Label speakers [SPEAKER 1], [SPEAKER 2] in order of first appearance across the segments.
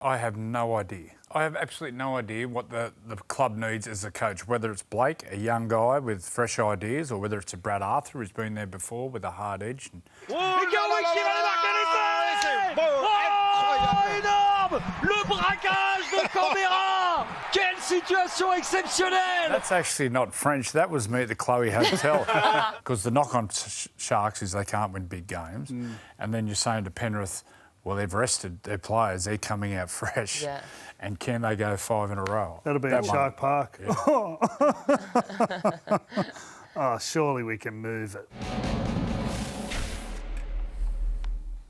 [SPEAKER 1] I have no idea. I have absolutely no idea what the club needs as a coach, whether it's Blake, a young guy with fresh ideas, or whether it's a Brad Arthur who's been there before with a hard edge.
[SPEAKER 2] Énorme! Le braquage de Canberra! Quelle situation exceptionnelle!
[SPEAKER 1] That's actually not French. That was me at the Chloe Hotel. Because the knock on Sharks is they can't win big games. And then you're saying to Penrith, well, they've rested their players. They're coming out fresh.
[SPEAKER 3] Yeah.
[SPEAKER 1] And can they go 5 in a row?
[SPEAKER 4] That'll be at Shark Park.
[SPEAKER 1] Yeah.
[SPEAKER 4] Oh, surely we can move it.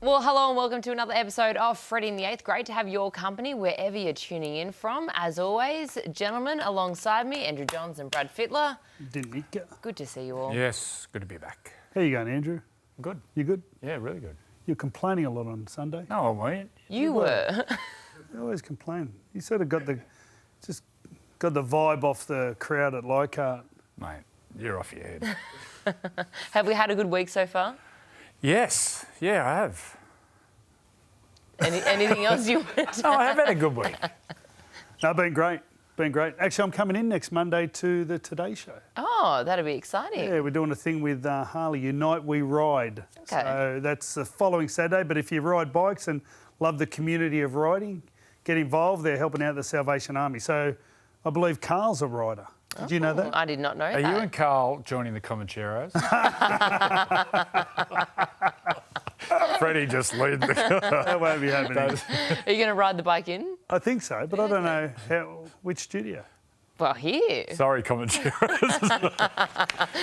[SPEAKER 3] Well, hello and welcome to another episode of Freddy the Eighth. Great to have your company wherever you're tuning in from. As always, gentlemen, alongside me, Andrew Johns and Brad Fittler. Good to see you all.
[SPEAKER 1] Yes, good to be back.
[SPEAKER 4] How you going, Andrew?
[SPEAKER 1] Good.
[SPEAKER 4] You good?
[SPEAKER 1] Yeah, really good.
[SPEAKER 4] You're complaining a lot on Sunday.
[SPEAKER 1] No, I weren't.
[SPEAKER 3] You were.
[SPEAKER 4] You always complain. You sort of got the vibe off the crowd at Leichhardt.
[SPEAKER 1] Mate, you're off your head.
[SPEAKER 3] Have we had a good week so far?
[SPEAKER 1] Yes. Yeah, I have.
[SPEAKER 3] Anything else you want to
[SPEAKER 1] No, I have had a good week.
[SPEAKER 4] No, been great. Been great. Actually, I'm coming in next Monday to the Today Show.
[SPEAKER 3] Oh, that'll be exciting.
[SPEAKER 4] Yeah, we're doing a thing with Harley, Unite We Ride.
[SPEAKER 3] Okay.
[SPEAKER 4] So that's the following Saturday. But if you ride bikes and love the community of riding, get involved. They're helping out the Salvation Army. So I believe Carl's a rider. Did you know that?
[SPEAKER 3] I did not know
[SPEAKER 1] Are
[SPEAKER 3] that.
[SPEAKER 1] you and Carl joining the Comancheros? Freddie just lead the...
[SPEAKER 4] That won't be happening.
[SPEAKER 3] Are you going to ride the bike in?
[SPEAKER 4] I think so, but I don't know which studio.
[SPEAKER 3] Well, here.
[SPEAKER 1] Sorry, Comancheros.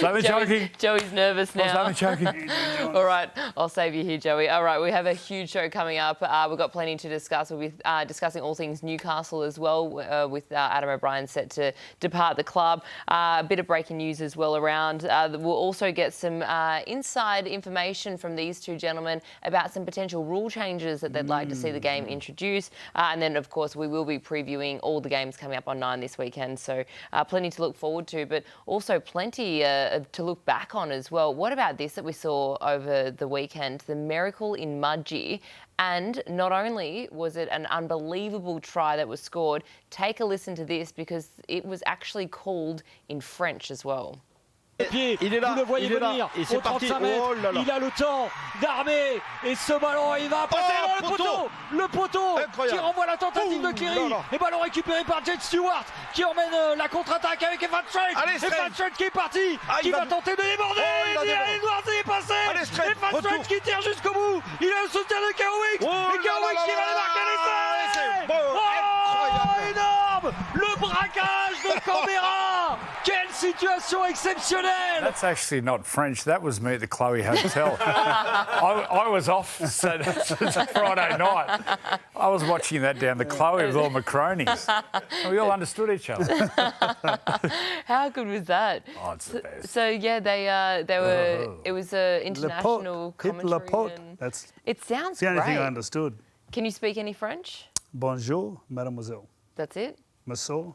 [SPEAKER 1] I'm joking.
[SPEAKER 3] Joey's nervous now.
[SPEAKER 1] I'm joking.
[SPEAKER 3] All right, I'll save you here, Joey. All right, we have a huge show coming up. We've got plenty to discuss. We'll be discussing all things Newcastle as well, with Adam O'Brien set to depart the club. A bit of breaking news as well around. We'll also get some inside information from these two gentlemen about some potential rule changes that they'd like to see the game introduce. And then, of course, we will be previewing all the games coming up on 9 this weekend. So plenty to look forward to, but also plenty to look back on as well. What about this that we saw over the weekend? The miracle in Mudgee. And not only was it an unbelievable try that was scored, take a listen to this because it was actually called in French as well.
[SPEAKER 2] Pied, vous le voyez venir, au 35 mètres, il a le temps d'armer, et ce ballon, il va passer dans le poteau qui renvoie la tentative de Cleary, et ballon récupéré par Jade Stewart, qui emmène la contre-attaque avec Evan Trent, Evan Trent qui est parti, qui va tenter de déborder, Edwards est passé, Evan Trent qui tire jusqu'au bout, il a le soutien de Kerwick, et Kerwick qui va démarquer l'essai. Oh, énorme, le braquage de Canberra. Quelle situation exceptionnelle!
[SPEAKER 1] That's actually not French. That was me at the Chloe Hotel. I was off Friday night. I was watching that down the Chloe with all my cronies. We all understood each other.
[SPEAKER 3] How good was that?
[SPEAKER 1] Oh, it's the best.
[SPEAKER 3] So yeah, they were. It was an international commentary. It sounds
[SPEAKER 4] It's the only
[SPEAKER 3] great.
[SPEAKER 4] thing I understood.
[SPEAKER 3] Can you speak any French?
[SPEAKER 4] Bonjour, mademoiselle.
[SPEAKER 3] That's it.
[SPEAKER 4] Monsieur.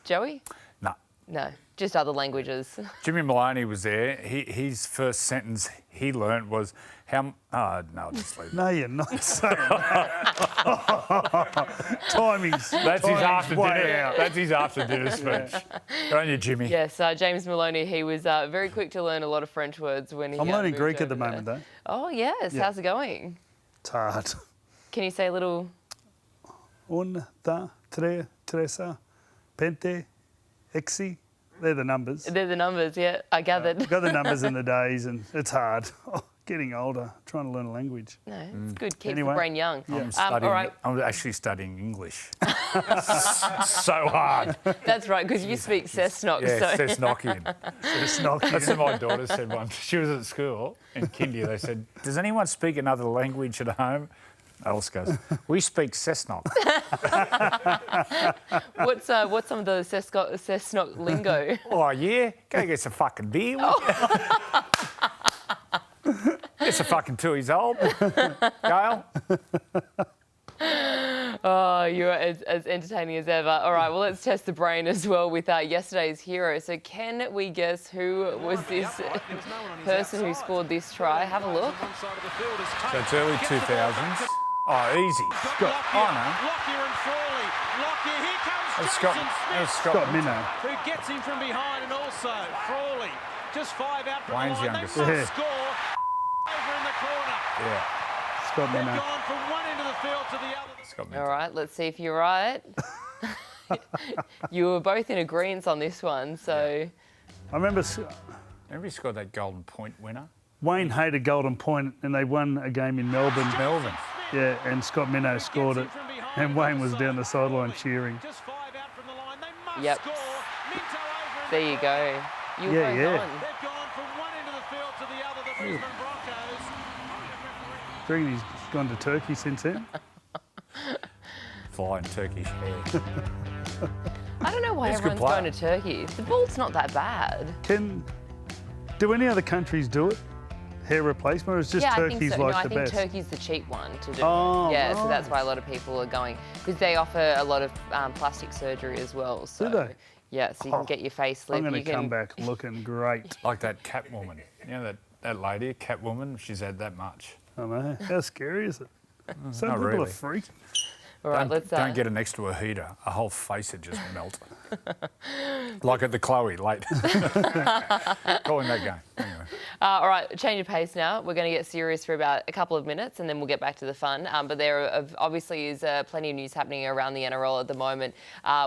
[SPEAKER 3] Joey?
[SPEAKER 1] No.
[SPEAKER 3] No, just other languages.
[SPEAKER 1] Jimmy Maloney was there. His first sentence he learnt was, how... Oh, no, I'll just leave it.
[SPEAKER 4] No, you're not saying that. Timing's
[SPEAKER 1] That's his after
[SPEAKER 4] way
[SPEAKER 1] dinner.
[SPEAKER 4] out.
[SPEAKER 1] That's his after dinner speech. Go on you, Jimmy.
[SPEAKER 3] Yes, James Maloney, he was very quick to learn a lot of French words when he
[SPEAKER 4] I'm learning
[SPEAKER 3] moved
[SPEAKER 4] Greek at
[SPEAKER 3] over
[SPEAKER 4] the moment,
[SPEAKER 3] there.
[SPEAKER 4] though.
[SPEAKER 3] Oh, yes.
[SPEAKER 4] Yeah.
[SPEAKER 3] How's it going?
[SPEAKER 4] It's hard.
[SPEAKER 3] Can you say a little...
[SPEAKER 4] Un, da, tre, tresa, pente, exi. They're the numbers.
[SPEAKER 3] They're the numbers, yeah, I gathered.
[SPEAKER 4] Got the numbers in the days, and it's hard. Oh, getting older, trying to learn a language.
[SPEAKER 3] No, it's good. Keeps
[SPEAKER 4] Anyway.
[SPEAKER 3] the brain young.
[SPEAKER 1] I'm,
[SPEAKER 3] all right.
[SPEAKER 1] I'm actually studying English. So hard.
[SPEAKER 3] That's right, because you speak Cessnock.
[SPEAKER 1] Yeah,
[SPEAKER 3] so.
[SPEAKER 1] Cessnockian.
[SPEAKER 4] Cessnock.
[SPEAKER 1] That's what my daughter said once. She was at school in kindy. They said, does anyone speak another language at home? Alice goes, we speak Cessnock.
[SPEAKER 3] What's some of the Cessnock lingo?
[SPEAKER 1] Oh, yeah? Go get some fucking beer. Get some fucking 2 years old. Gail.
[SPEAKER 3] Oh, you're as entertaining as ever. All right, well, let's test the brain as well with yesterday's hero. So can we guess who was this person who scored this try? Have a look.
[SPEAKER 1] So it's early 2000s. Oh, easy.
[SPEAKER 2] Lockyer,
[SPEAKER 1] Oh, no.
[SPEAKER 2] Lockyer and Frawley. Lockyer, here comes
[SPEAKER 1] That's
[SPEAKER 2] Jason Smith,
[SPEAKER 4] Scott Minnow.
[SPEAKER 2] who gets him from behind, and also Frawley. Just 5 out from
[SPEAKER 1] Wayne's
[SPEAKER 2] the line.
[SPEAKER 1] youngest.
[SPEAKER 2] They must
[SPEAKER 4] Yeah.
[SPEAKER 2] score over in the corner.
[SPEAKER 1] Yeah.
[SPEAKER 4] Scott
[SPEAKER 2] They've
[SPEAKER 4] Minnow.
[SPEAKER 2] gone from one end of the field to the other.
[SPEAKER 1] Scott
[SPEAKER 3] All right, let's see if you're right. You were both in agreement on this one, so...
[SPEAKER 4] I remember
[SPEAKER 1] Remember he scored that golden point winner?
[SPEAKER 4] Wayne hated Golden Point and they won a game in Melbourne.
[SPEAKER 1] Melbourne.
[SPEAKER 4] Yeah, and Scott Minnow scored it. And Wayne was down the sideline cheering.
[SPEAKER 2] Just 5 out from the line. They must
[SPEAKER 3] Yep.
[SPEAKER 2] score. Minto over in
[SPEAKER 3] There you go. You were
[SPEAKER 4] Yeah,
[SPEAKER 3] both
[SPEAKER 4] yeah.
[SPEAKER 3] on.
[SPEAKER 2] They've gone from one end of the field to the other, the Brisbane Broncos.
[SPEAKER 4] Do you reckon he's gone to Turkey since then?
[SPEAKER 1] Flying Turkish hair.
[SPEAKER 3] I don't know why
[SPEAKER 1] He's a good
[SPEAKER 3] everyone's
[SPEAKER 1] player.
[SPEAKER 3] going to Turkey. The ball's not that bad.
[SPEAKER 4] Do any other countries do it? Hair replacement, or is just
[SPEAKER 3] Yeah, I
[SPEAKER 4] Turkey's
[SPEAKER 3] think so.
[SPEAKER 4] like
[SPEAKER 3] No, I
[SPEAKER 4] the
[SPEAKER 3] think
[SPEAKER 4] best?
[SPEAKER 3] Turkey's the cheap one to do.
[SPEAKER 4] Oh,
[SPEAKER 3] yeah, so that's
[SPEAKER 4] right.
[SPEAKER 3] why a lot of people are going, because they offer a lot of plastic surgery as well. So,
[SPEAKER 4] Do they?
[SPEAKER 3] Yeah, so you can get your facelift.
[SPEAKER 4] I'm going
[SPEAKER 3] you
[SPEAKER 4] to
[SPEAKER 3] can...
[SPEAKER 4] come back looking great.
[SPEAKER 1] Like that Catwoman. You know that lady, Catwoman, she's had that much.
[SPEAKER 4] I know. How scary is it? Some
[SPEAKER 1] Not
[SPEAKER 4] people are
[SPEAKER 1] really.
[SPEAKER 4] freaking.
[SPEAKER 3] All right, let's...
[SPEAKER 1] Don't get it next to a heater. A whole face would just melt. Like at the Chloe late. Calling that game. Anyway.
[SPEAKER 3] all right, change of pace now. We're going to get serious for about a couple of minutes and then we'll get back to the fun. But there obviously is plenty of news happening around the NRL at the moment,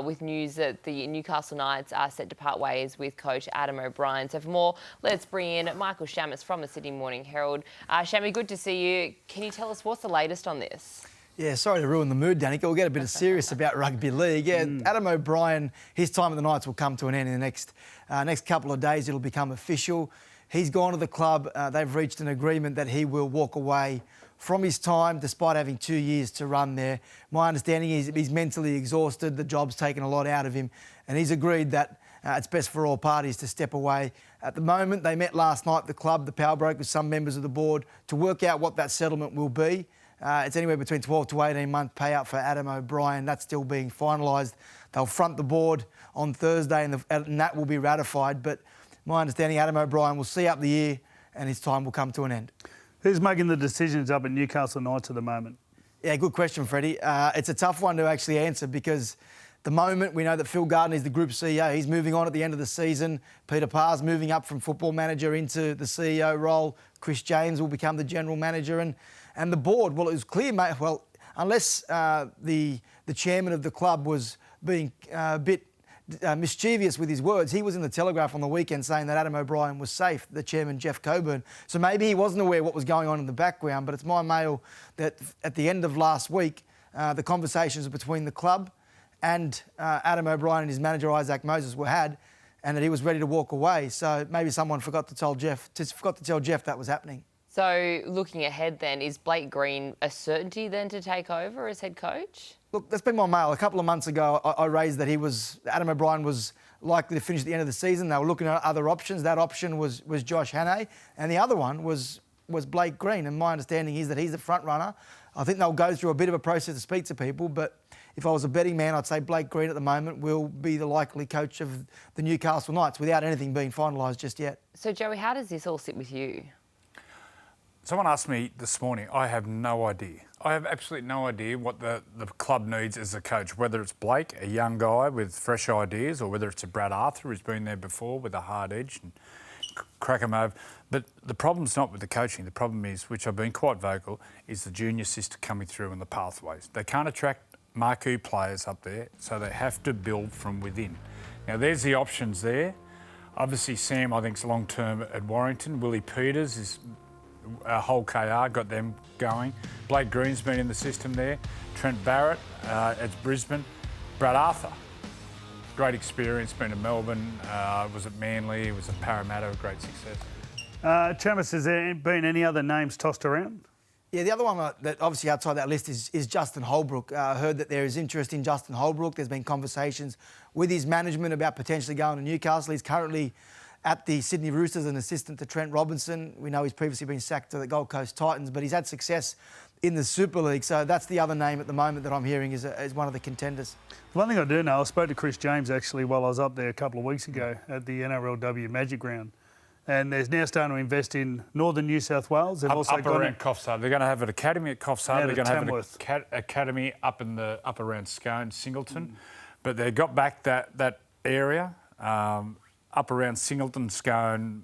[SPEAKER 3] with news that the Newcastle Knights are set to part ways with coach Adam O'Brien. So for more, let's bring in Michael Shamus from the Sydney Morning Herald. Shammy, good to see you. Can you tell us what's the latest on this?
[SPEAKER 5] Yeah, sorry to ruin the mood, Danica. We'll get a bit of serious about rugby league. Yeah, Adam O'Brien, his time at the Knights will come to an end in the next couple of days. It'll become official. He's gone to the club. They've reached an agreement that he will walk away from his time, despite having 2 years to run there. My understanding is he's mentally exhausted. The job's taken a lot out of him, and he's agreed that it's best for all parties to step away. At the moment, they met last night, the club, the power broke with some members of the board to work out what that settlement will be. It's anywhere between 12 to 18-month payout for Adam O'Brien. That's still being finalised. They'll front the board on Thursday and that will be ratified. But my understanding, Adam O'Brien will see up the year and his time will come to an end.
[SPEAKER 4] Who's making the decisions up at Newcastle Knights at the moment?
[SPEAKER 5] Yeah, good question, Freddie. It's a tough one to actually answer because the moment we know that Phil Gardner is the group CEO. He's moving on at the end of the season. Peter Parr's moving up from football manager into the CEO role. Chris James will become the general manager. And the board, well, it was clear, mate, well, unless the chairman of the club was being a bit mischievous with his words, he was in the Telegraph on the weekend saying that Adam O'Brien was safe, the chairman, Jeff Coburn. So maybe he wasn't aware what was going on in the background, but it's my mail that at the end of last week, the conversations between the club and Adam O'Brien and his manager, Isaac Moses, were had, and that he was ready to walk away. So maybe someone forgot to tell Jeff that was happening.
[SPEAKER 3] So looking ahead then, is Blake Green a certainty then to take over as head coach?
[SPEAKER 5] Look, that's been my mail. A couple of months ago, I raised that Adam O'Brien was likely to finish at the end of the season. They were looking at other options. That option was Josh Hannay, and the other one was Blake Green. And my understanding is that he's the front runner. I think they'll go through a bit of a process to speak to people, but if I was a betting man, I'd say Blake Green at the moment will be the likely coach of the Newcastle Knights without anything being finalised just yet.
[SPEAKER 3] So Joey, how does this all sit with you?
[SPEAKER 1] Someone asked me this morning, I have no idea. I have absolutely no idea what the club needs as a coach, whether it's Blake, a young guy with fresh ideas, or whether it's a Brad Arthur who's been there before with a hard edge and crack them over. But the problem's not with the coaching. The problem is, which I've been quite vocal, is the junior system coming through and the pathways. They can't attract marquee players up there, so they have to build from within. Now, there's the options there. Obviously, Sam, I think, is long-term at Warrington. Willie Peters is... whole KR got them going. Blake Green's been in the system there. Trent Barrett at Brisbane. Brad Arthur, great experience, been to Melbourne, was at Manly, was at Parramatta, a great success.
[SPEAKER 4] Chamis, has there been any other names tossed around?
[SPEAKER 5] Yeah, the other one that obviously outside that list is Justin Holbrook. I heard that there is interest in Justin Holbrook. There's been conversations with his management about potentially going to Newcastle. He's currently at the Sydney Roosters, an assistant to Trent Robinson. We know he's previously been sacked to the Gold Coast Titans, but he's had success in the Super League. So that's the other name at the moment that I'm hearing is one of the contenders.
[SPEAKER 4] One thing I do know, I spoke to Chris James actually while I was up there a couple of weeks ago at the NRLW Magic Round, And they're now starting to invest in northern New South Wales. They've also
[SPEAKER 1] up
[SPEAKER 4] got
[SPEAKER 1] around Coffs Harbour. They're going to have an academy at Coffs Harbour. They're going to have an academy up around Scone, Singleton. But they got back that area up around Singleton, Scone,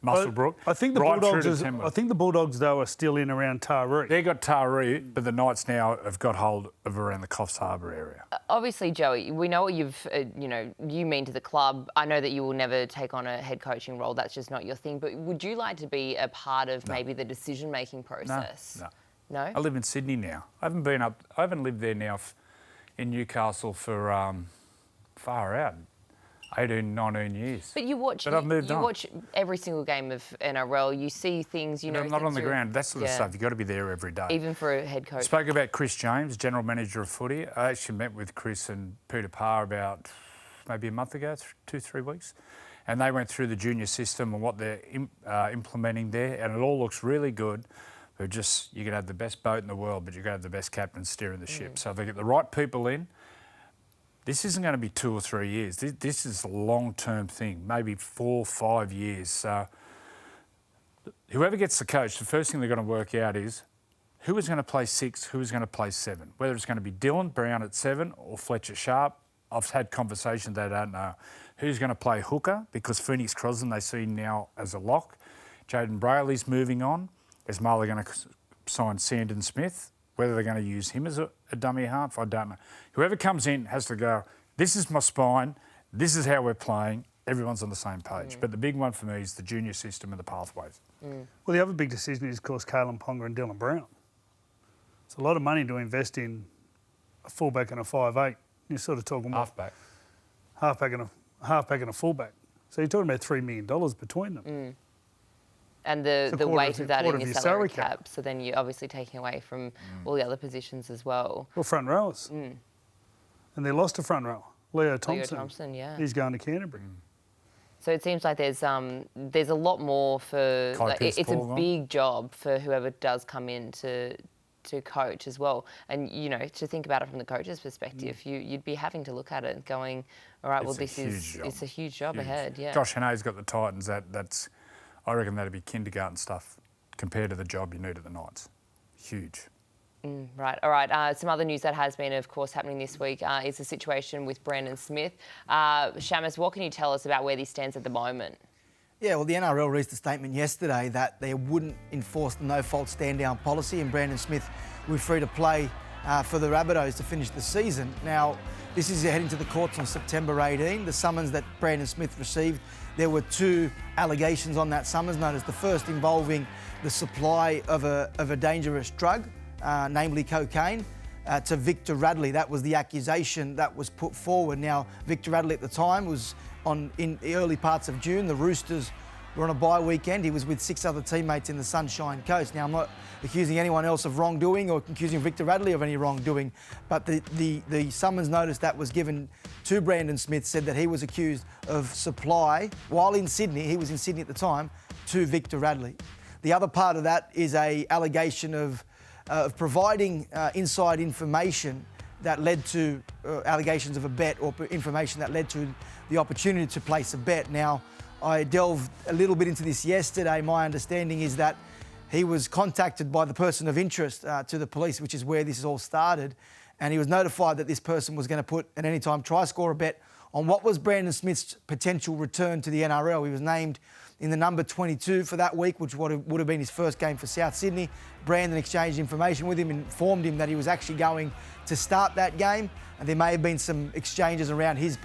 [SPEAKER 1] Muswellbrook.
[SPEAKER 4] I think the Bulldogs though are still in around Taree.
[SPEAKER 1] They got Taree, but the Knights now have got hold of around the Coffs Harbour area.
[SPEAKER 3] Obviously, Joey, we know what you mean to the club. I know that you will never take on a head coaching role. That's just not your thing. But would you like to be a part of maybe the decision-making process? No.
[SPEAKER 1] I live in Sydney now. I haven't lived there now in Newcastle for far out. 18, 19 years.
[SPEAKER 3] But you watch.
[SPEAKER 1] But I've moved on.
[SPEAKER 3] You watch every single game of NRL. You see things.
[SPEAKER 1] I'm not on the ground. That sort of stuff. You've got to be there every day.
[SPEAKER 3] Even for a head coach.
[SPEAKER 1] Spoke about Chris James, general manager of footy. I actually met with Chris and Peter Parr about maybe a month ago, 2-3 weeks, and they went through the junior system and what they're implementing there, and it all looks really good. But you can have the best boat in the world, but you've got to have the best captain steering the ship. So if they get the right people in. This isn't going to be 2 or 3 years. This is a long-term thing, maybe 4 or 5 years. Whoever gets the coach, the first thing they're going to work out is who is going to play 6, who is going to play 7. Whether it's going to be Dylan Brown at 7 or Fletcher Sharp. I've had conversations they don't know. Who's going to play hooker, because Phoenix Crosland they see now as a lock. Jaden Brayley's moving on. Is Marley going to sign Sandon Smith? Whether they're going to use him as a dummy half, I don't know. Whoever comes in has to go, this is my spine, this is how we're playing, everyone's on the same page. But the big one for me is the junior system and the pathways.
[SPEAKER 4] Well, the other big decision is, of course, Kalen Ponga and Dylan Brown. It's a lot of money to invest in a fullback and a 5'8". You're sort of talking about halfback and a fullback. So you're talking about $3 million between them.
[SPEAKER 3] And the weight of that in your salary cap. So then you're obviously taking away from all the other positions as well.
[SPEAKER 4] Well, front rowers. And they lost a front rower, Leo
[SPEAKER 3] Thompson, yeah.
[SPEAKER 4] He's going to Canterbury.
[SPEAKER 3] So it seems like there's a lot more for... it's a big job for whoever does come in to coach as well. And, to think about it from the coach's perspective, you'd be having to look at it and going, all right, it's a huge job ahead. Yeah.
[SPEAKER 1] Josh Hannay's got the Titans. That's... I reckon that'd be kindergarten stuff compared to the job you need at the Knights. Huge.
[SPEAKER 3] Right. All right. Some other news that has been, of course, happening this week is the situation with Brandon Smith. Shamus, what can you tell us about where this stands at the moment?
[SPEAKER 5] Yeah, well, the NRL released a statement yesterday that they wouldn't enforce the no-fault stand-down policy, and Brandon Smith will be free to play for the Rabbitohs to finish the season. Now, this is heading to the courts on September 18. The summons that Brandon Smith received, there were 2 allegations on that summons notice. The first involving the supply of a dangerous drug, namely cocaine, to Victor Radley. That was the accusation that was put forward. Now, Victor Radley at the time was in the early parts of June. The Roosters were on a bye weekend. He was with 6 other teammates in the Sunshine Coast. Now, I'm not accusing anyone else of wrongdoing or accusing Victor Radley of any wrongdoing, but the summons notice that was given to Brandon Smith said that he was accused of supply, while in Sydney, he was in Sydney at the time, to Victor Radley. The other part of that is an allegation of providing inside information that led to allegations of a bet, or information that led to the opportunity to place a bet. Now, I delved a little bit into this yesterday. My understanding is that he was contacted by the person of interest to the police, which is where this all started, and he was notified that this person was going to put an anytime try scorer bet on what was Brandon Smith's potential return to the NRL. He was named in the number 22 for that week, which would have been his first game for South Sydney. Brandon exchanged information with him, informed him that he was actually going to start that game, and there may have been some exchanges around his,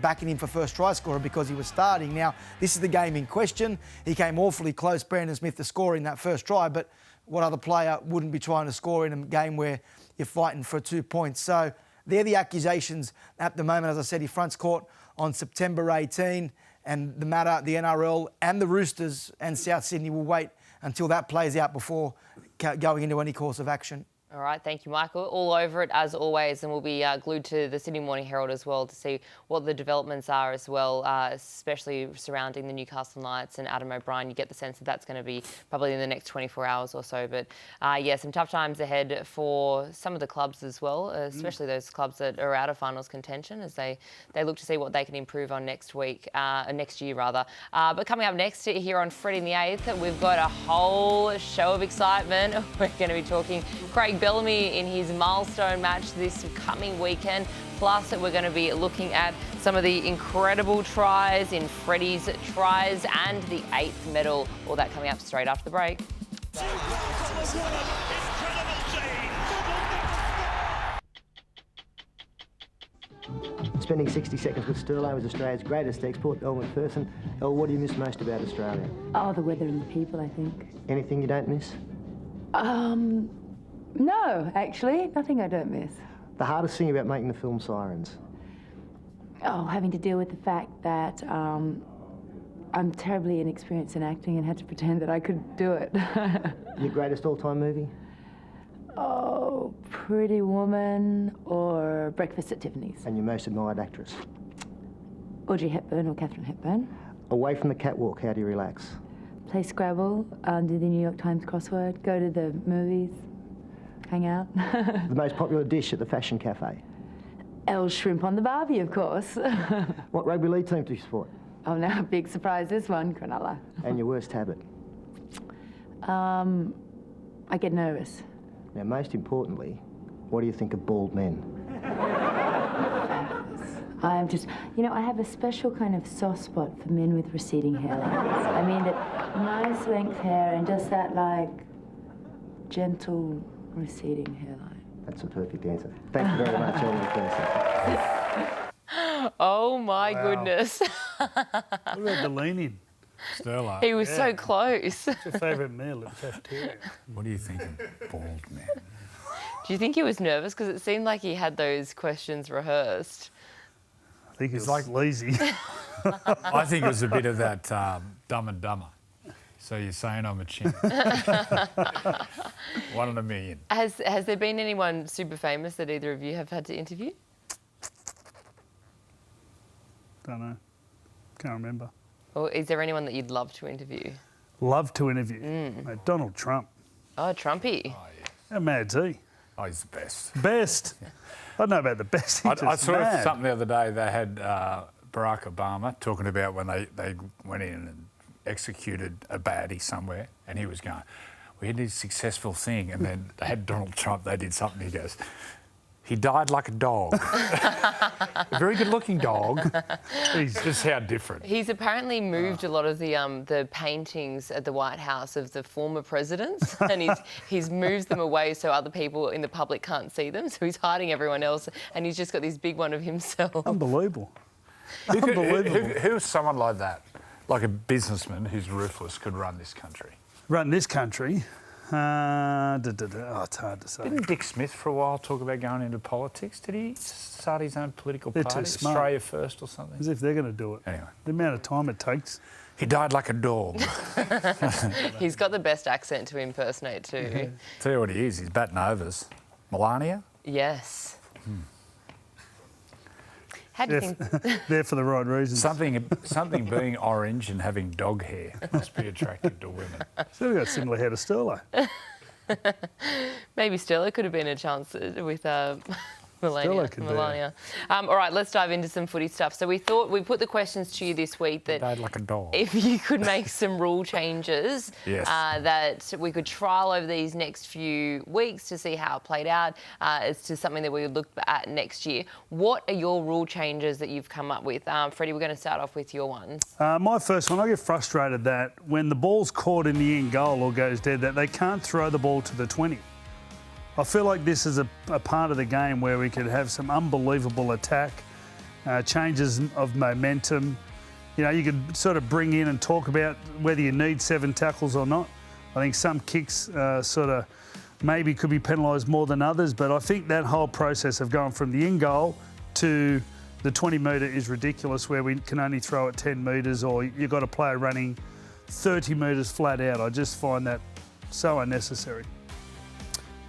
[SPEAKER 5] backing him for first try scorer because he was starting. Now, this is the game in question. He came awfully close, Brandon Smith, to scoring that first try, but what other player wouldn't be trying to score in a game where you're fighting for 2 points? So they're the accusations at the moment. As I said, he fronts court on September 18, and the matter, the NRL and the Roosters and South Sydney will wait until that plays out before going into any course of action.
[SPEAKER 3] All right, thank you, Michael. All over it, as always, and we'll be glued to the Sydney Morning Herald as well to see what the developments are as well, especially surrounding the Newcastle Knights and Adam O'Brien. You get the sense that that's going to be probably in the next 24 hours or so. But, yeah, some tough times ahead for some of the clubs as well, especially those clubs that are out of finals contention as they look to see what they can improve on next year rather. But coming up next here on Freddy the Eighth, we've got a whole show of excitement. We're going to be talking Craig Bellamy in his milestone match this coming weekend. Plus, we're going to be looking at some of the incredible tries in Freddy's tries and the 8th medal. All that coming up straight after the break.
[SPEAKER 6] Spending 60 seconds with Sterlo is Australia's greatest export, Elle McPherson. Elle, what do you miss most about Australia?
[SPEAKER 7] Oh, the weather and the people, I think.
[SPEAKER 6] Anything you don't miss?
[SPEAKER 7] No, actually, nothing I don't miss.
[SPEAKER 6] The hardest thing about making the film Sirens?
[SPEAKER 7] Oh, having to deal with the fact that I'm terribly inexperienced in acting and had to pretend that I could do it.
[SPEAKER 6] Your greatest all-time movie?
[SPEAKER 7] Oh, Pretty Woman or Breakfast at Tiffany's.
[SPEAKER 6] And your most admired actress?
[SPEAKER 7] Audrey Hepburn or Katharine Hepburn.
[SPEAKER 6] Away from the catwalk, how do you relax?
[SPEAKER 7] Play Scrabble, do the New York Times crossword, go to the movies, hang out.
[SPEAKER 6] The most popular dish at the Fashion Cafe?
[SPEAKER 7] Elle's shrimp on the barbie, of course.
[SPEAKER 6] What rugby league team do you support?
[SPEAKER 7] Oh, now, big surprise, this one, Cronulla.
[SPEAKER 6] And your worst habit?
[SPEAKER 7] I get nervous.
[SPEAKER 6] Now, most importantly, what do you think of bald men?
[SPEAKER 7] I'm just, I have a special kind of soft spot for men with receding hairlines. I mean, that nice length hair and just that, like, gentle receding hairline.
[SPEAKER 6] That's a perfect answer. Thank you very much, Elle McPherson.
[SPEAKER 3] Oh, my goodness.
[SPEAKER 4] What about the lean-in?
[SPEAKER 1] Sterlo.
[SPEAKER 3] He was so close.
[SPEAKER 4] What's your favourite meal at the cafeteria?
[SPEAKER 1] What do you think of bald men?
[SPEAKER 3] Do you think he was nervous? Because it seemed like he had those questions rehearsed.
[SPEAKER 4] I think it's like lazy.
[SPEAKER 1] I think it was a bit of that Dumb and Dumber. So you're saying I'm a chimp. 1 in a million.
[SPEAKER 3] Has there been anyone super famous that either of you have had to interview?
[SPEAKER 4] Don't know. Can't remember.
[SPEAKER 3] Or is there anyone that you'd love to interview?
[SPEAKER 4] Love to interview. Mate, Donald Trump.
[SPEAKER 3] Oh, Trumpy.
[SPEAKER 1] Oh, yeah.
[SPEAKER 4] How mad's he?
[SPEAKER 1] Oh, he's the best.
[SPEAKER 4] Best. I don't know about the best.
[SPEAKER 1] I saw something the other day. They had Barack Obama talking about when they went in and executed a baddie somewhere, and he was going, we had this successful thing, and then they had Donald Trump, they did something, he goes, he died like a dog. A very good-looking dog. He's just how different.
[SPEAKER 3] He's apparently moved a lot of the paintings at the White House of the former presidents, and he's moved them away so other people in the public can't see them. So he's hiding everyone else, and he's just got this big one of himself.
[SPEAKER 4] Unbelievable.
[SPEAKER 1] Who's someone like that? Like a businessman who's ruthless could run this country?
[SPEAKER 4] Run this country? Oh, it's hard to say.
[SPEAKER 1] Didn't Dick Smith for a while talk about going into politics? Did he start his own political
[SPEAKER 4] They're
[SPEAKER 1] party?
[SPEAKER 4] too smart.
[SPEAKER 1] Australia First or something?
[SPEAKER 4] As if they're going to do it.
[SPEAKER 1] Anyway.
[SPEAKER 4] The amount of time it takes.
[SPEAKER 1] He died like a dog.
[SPEAKER 3] He's got the best accent to impersonate too.
[SPEAKER 4] Yeah.
[SPEAKER 1] Tell you what he is, he's batting overs. Melania?
[SPEAKER 3] Yes. How do you think?
[SPEAKER 4] There for the right reasons.
[SPEAKER 1] Something being orange and having dog hair must be attractive to women.
[SPEAKER 4] So we've got similar hair to Sterlo.
[SPEAKER 3] Maybe Sterlo could have been a chance with Melania. All right, let's dive into some footy stuff. So we thought we put the questions to you this week that
[SPEAKER 1] Died like a dog.
[SPEAKER 3] if you could make some rule changes
[SPEAKER 1] Yes.
[SPEAKER 3] that we could trial over these next few weeks to see how it played out as to something that we would look at next year. What are your rule changes that you've come up with? Freddie, we're going to start off with your ones.
[SPEAKER 4] My first one, I get frustrated that when the ball's caught in the end goal or goes dead, that they can't throw the ball to the 20. I feel like this is a part of the game where we could have some unbelievable attack, changes of momentum. You know, you could sort of bring in and talk about whether you need 7 tackles or not. I think some kicks sort of maybe could be penalised more than others, but I think that whole process of going from the in goal to the 20 metre is ridiculous, where we can only throw it 10 metres, or you've got a player running 30 metres flat out. I just find that so unnecessary.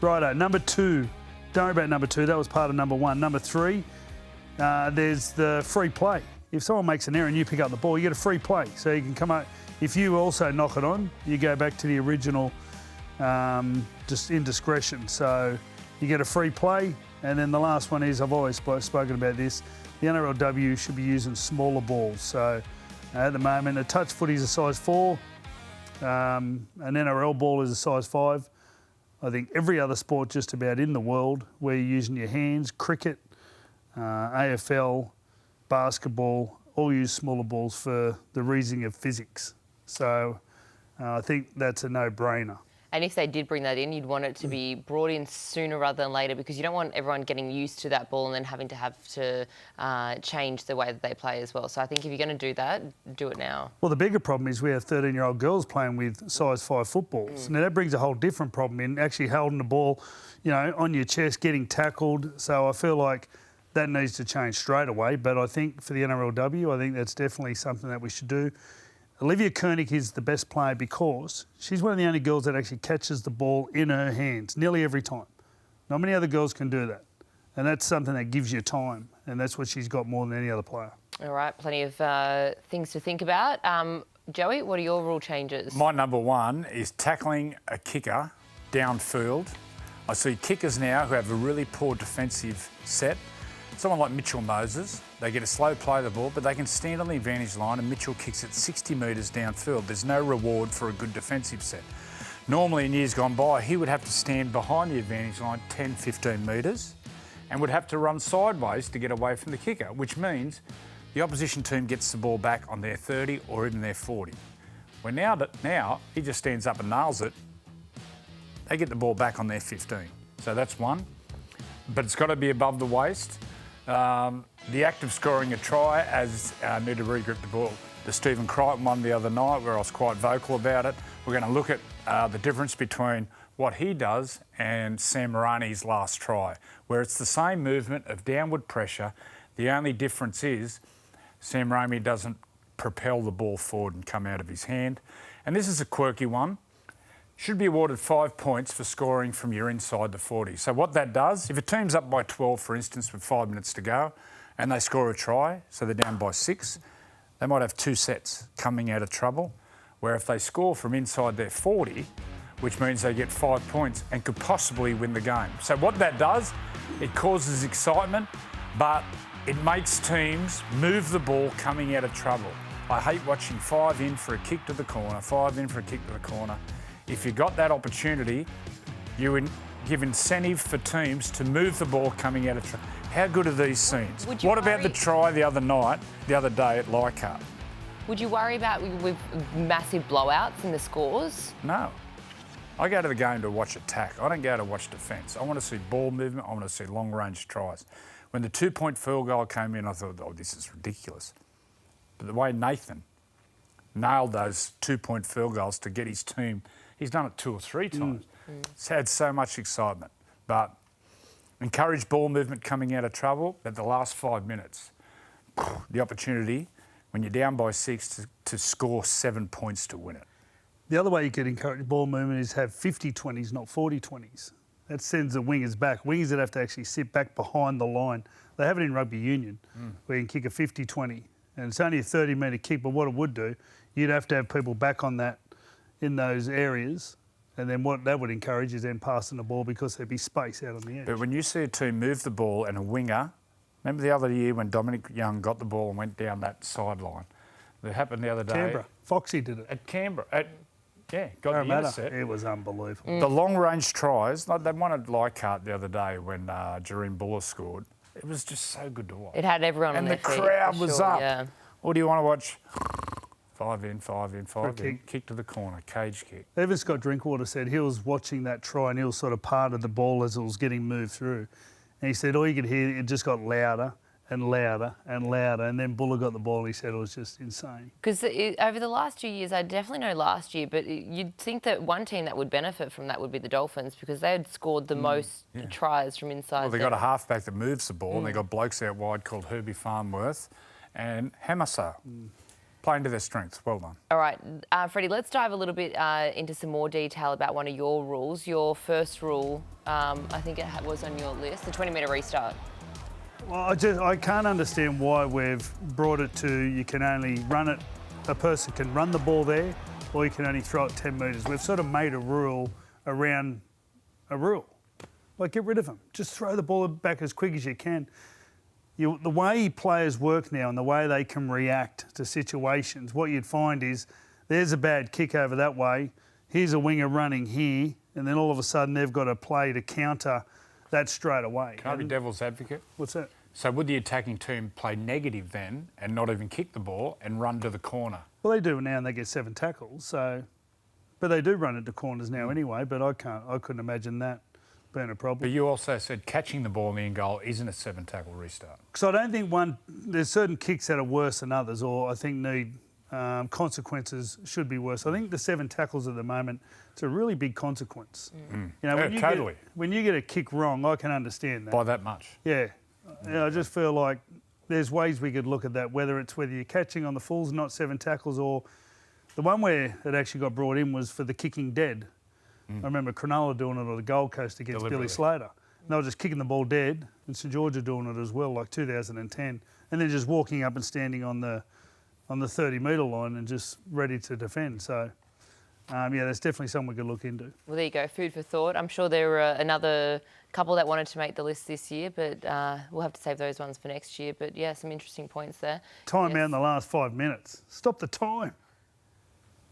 [SPEAKER 4] Righto, number 2. Don't worry about number 2. That was part of number 1. Number 3, there's the free play. If someone makes an error and you pick up the ball, you get a free play. So you can come out. If you also knock it on, you go back to the original just indiscretion. So you get a free play. And then the last one is, I've always spoken about this, the NRLW should be using smaller balls. So at the moment, a touch footy is a size 4. An NRL ball is a size 5. I think every other sport just about in the world where you're using your hands, cricket, AFL, basketball, all use smaller balls for the reasoning of physics. So I think that's a no-brainer.
[SPEAKER 3] And if they did bring that in, you'd want it to be brought in sooner rather than later, because you don't want everyone getting used to that ball and then having to change the way that they play as well. So I think if you're going to do that, do it now.
[SPEAKER 4] Well, the bigger problem is we have 13-year-old girls playing with size 5 footballs. Now, that brings a whole different problem in actually holding the ball, on your chest, getting tackled. So I feel like that needs to change straight away. But I think for the NRLW, I think that's definitely something that we should do. Olivia Koenig is the best player because she's one of the only girls that actually catches the ball in her hands nearly every time. Not many other girls can do that. And that's something that gives you time. And that's what she's got more than any other player.
[SPEAKER 3] All right, plenty of things to think about. Joey, what are your rule changes?
[SPEAKER 1] My number 1 is tackling a kicker downfield. I see kickers now who have a really poor defensive set. Someone like Mitchell Moses, they get a slow play of the ball, but they can stand on the advantage line and Mitchell kicks it 60 metres downfield. There's no reward for a good defensive set. Normally in years gone by, he would have to stand behind the advantage line 10, 15 metres and would have to run sideways to get away from the kicker, which means the opposition team gets the ball back on their 30 or even their 40. Well, now he just stands up and nails it. They get the ball back on their 15. So that's one. But it's got to be above the waist. The act of scoring a try, as need to regrip the ball. The Stephen Crichton one the other night, where I was quite vocal about it. We're going to look at the difference between what he does and Sam Marani's last try, where it's the same movement of downward pressure. The only difference is Sam Marani doesn't propel the ball forward and come out of his hand. And this is a quirky one. Should be awarded 5 points for scoring from your inside the 40. So what that does, if a team's up by 12, for instance, with 5 minutes to go, and they score a try, so they're down by 6, they might have 2 sets coming out of trouble, where if they score from inside their 40, which means they get 5 points and could possibly win the game. So what that does, it causes excitement, but it makes teams move the ball coming out of trouble. I hate watching 5 in for a kick to the corner, 5 in for a kick to the corner. If you got that opportunity, you give incentive for teams to move the ball coming out of trouble. How good are these scenes? What about the try the other day at Leichhardt?
[SPEAKER 3] Would you worry about with massive blowouts in the scores?
[SPEAKER 1] No. I go to the game to watch attack. I don't go to watch defence. I want to see ball movement. I want to see long-range tries. When the 2-point field goal came in, I thought, oh, this is ridiculous. But the way Nathan nailed those 2-point field goals to get his team, he's done it 2 or 3 times. It's had so much excitement. But encourage ball movement coming out of trouble at the last 5 minutes. The opportunity, when you're down by 6, to score 7 points to win it.
[SPEAKER 4] The other way you could encourage ball movement is have 50-20s, not 40-20s. That sends the wingers back. Wingers that have to actually sit back behind the line. They have it in rugby union, where you can kick a 50-20. And it's only a 30-metre kick, but what it would do, you'd have to have people back on that in those areas. And then what that would encourage is then passing the ball because there'd be space out on the edge.
[SPEAKER 1] But when you see a team move the ball and a winger, remember the other year when Dominic Young got the ball and went down that sideline? That happened the other day.
[SPEAKER 4] Canberra. Foxy did it.
[SPEAKER 1] At Canberra. Got the intercept.
[SPEAKER 4] It was unbelievable.
[SPEAKER 1] The long-range tries, like they won at Leichhardt the other day when Jareen Buller scored. It was just so good to watch.
[SPEAKER 3] It had everyone on their feet.
[SPEAKER 1] And the crowd was up.
[SPEAKER 3] Yeah.
[SPEAKER 1] Or do you want to watch 5 in, 5 in, 5 in, kick to the corner, cage kick?
[SPEAKER 4] Even Scott Drinkwater said he was watching that try and he was sort of part of the ball as it was getting moved through. And he said all you could hear, it just got louder and louder and louder. And then Buller got the ball and he said it was just insane.
[SPEAKER 3] Because over the last 2 years, I definitely know last year, but you'd think that one team that would benefit from that would be the Dolphins because they had scored the most tries from inside.
[SPEAKER 1] Well, they got a halfback that moves the ball and they got blokes out wide called Herbie Farnworth and Hamaso. playing to their strengths. Well done.
[SPEAKER 3] All right, Freddie, let's dive a little bit into some more detail about one of your rules. Your first rule, I think it was on your list, the 20-metre restart.
[SPEAKER 4] Well, I can't understand why we've brought it to you can only run it, a person can run the ball there, or you can only throw it 10 metres. We've sort of made a rule around a rule. Like, get rid of them. Just throw the ball back as quick as you can. The way players work now and the way they can react to situations, what you'd find is there's a bad kick over that way, here's a winger running here, and then all of a sudden they've got a play to counter that straight away.
[SPEAKER 1] Can I be devil's advocate?
[SPEAKER 4] What's that?
[SPEAKER 1] So would the attacking team play negative then and not even kick the ball and run to the corner?
[SPEAKER 4] Well, they do now and they get 7 tackles, so... But they do run into corners now anyway, but I couldn't imagine that being a problem.
[SPEAKER 1] But you also said catching the ball in the end goal isn't a 7-tackle restart.
[SPEAKER 4] Because I don't think there's certain kicks that are worse than others, or I think need consequences should be worse. I think the 7 tackles at the moment, it's a really big consequence.
[SPEAKER 1] Mm.
[SPEAKER 4] You know,
[SPEAKER 1] Totally.
[SPEAKER 4] When you get a kick wrong, I can understand that.
[SPEAKER 1] By that much?
[SPEAKER 4] Yeah. I just feel like there's ways we could look at that, whether you're catching on the fulls, not 7 tackles, or the one where it actually got brought in was for the kicking dead. I remember Cronulla doing it on the Gold Coast against Billy Slater. And they were just kicking the ball dead, and St George are doing it as well, like 2010, and then just walking up and standing on the 30-metre line and just ready to defend. So, yeah, that's definitely something we could look into.
[SPEAKER 3] Well, there you go, food for thought. I'm sure there were another couple that wanted to make the list this year, but we'll have to save those ones for next year. But yeah, some interesting points there.
[SPEAKER 4] Time out in the last 5 minutes. Stop the time.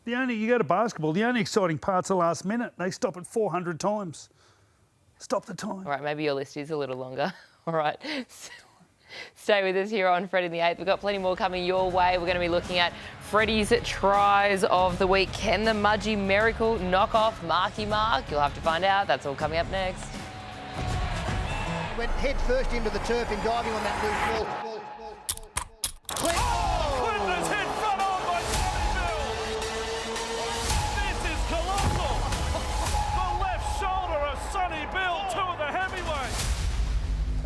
[SPEAKER 4] You go to basketball, the only exciting part's the last minute. They stop it 400 times. Stop the time.
[SPEAKER 3] All right, maybe your list is a little longer. All right. Stay with us here on Freddy the Eighth. We've got plenty more coming your way. We're going to be looking at Freddy's tries of the week. Can the Mudgee Miracle knock off Marky Mark? You'll have to find out. That's all coming up next.
[SPEAKER 8] Went head first into the turf and diving on that loose ball.
[SPEAKER 9] Clippers hit front on by Sonny Bill. This is colossal. The left shoulder of Sonny Bill, 2 of the heavyweights.